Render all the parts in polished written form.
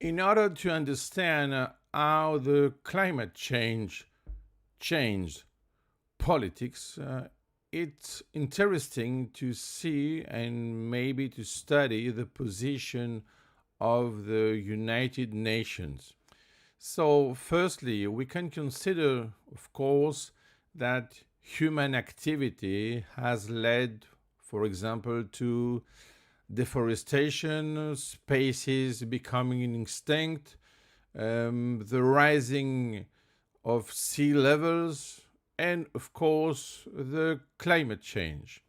In order to understand how the climate change changed politics, it's interesting to see and maybe to study the position of the United Nations. So, firstly, we can consider, of course, that human activity has led, for example, to deforestation, species becoming extinct, the rising of sea levels, and of course, the climate change.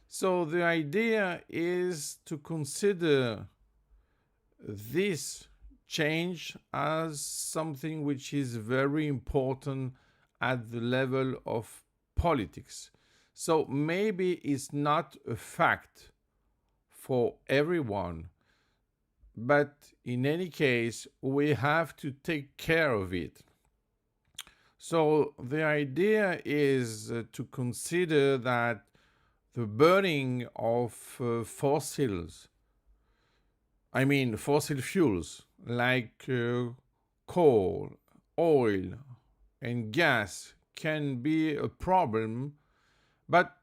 So, the idea is to consider this change as something which is very important at the level of politics. So, maybe it's not a fact for everyone, but in any case, we have to take care of it. So the idea is to consider that the burning of fossil fuels like coal, oil, and gas can be a problem, but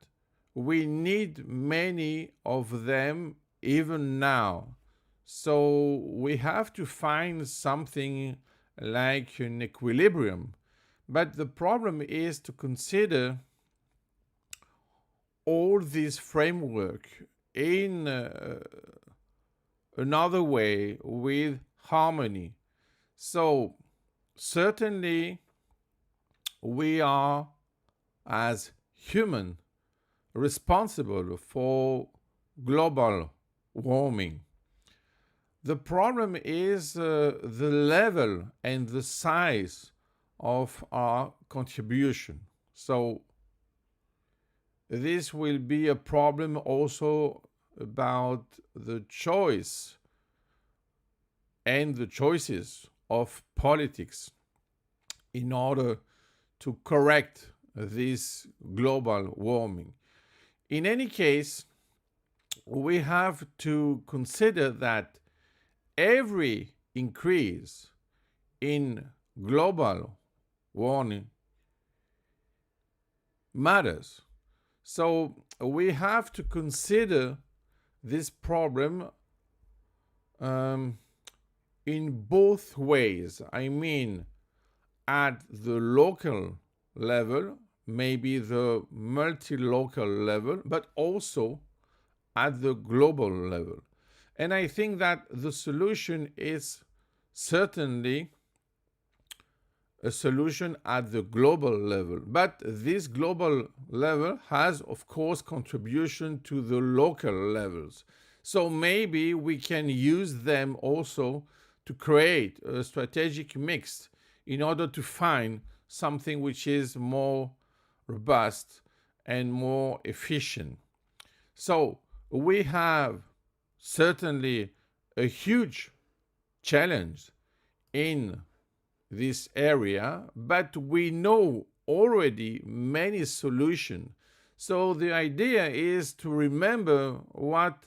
we need many of them even now. So we have to find something like an equilibrium. But the problem is to consider all this framework in another way with harmony. So certainly we are, as human, responsible for global warming. The problem is the level and the size of our contribution. So this will be a problem also about the choice and the choices of politics in order to correct this global warming. In any case, we have to consider that every increase in global warming matters. So we have to consider this problem in both ways. I mean, at the local level, maybe the multi-local level, but also at the global level. And I think that the solution is certainly a solution at the global level. But this global level has, of course, contribution to the local levels. So maybe we can use them also to create a strategic mix in order to find something which is more robust and more efficient. So we have certainly a huge challenge in this area, but we know already many solutions. So the idea is to remember what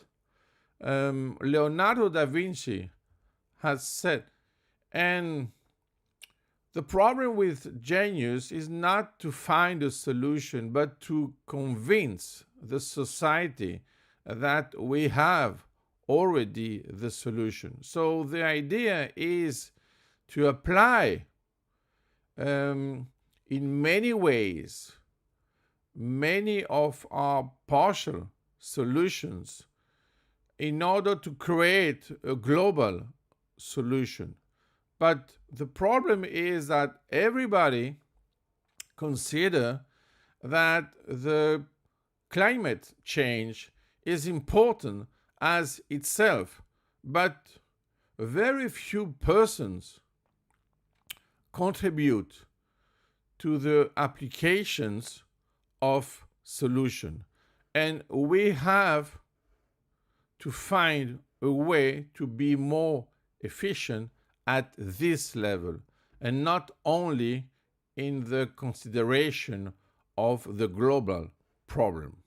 Leonardo da Vinci has said. And the problem with genius is not to find a solution, but to convince the society that we have already the solution. So the idea is to apply in many ways many of our partial solutions in order to create a global solution. But the problem is that everybody consider that the climate change is important as itself, but very few persons contribute to the applications of solution. And we have to find a way to be more efficient at this level and not only in the consideration of the global problem.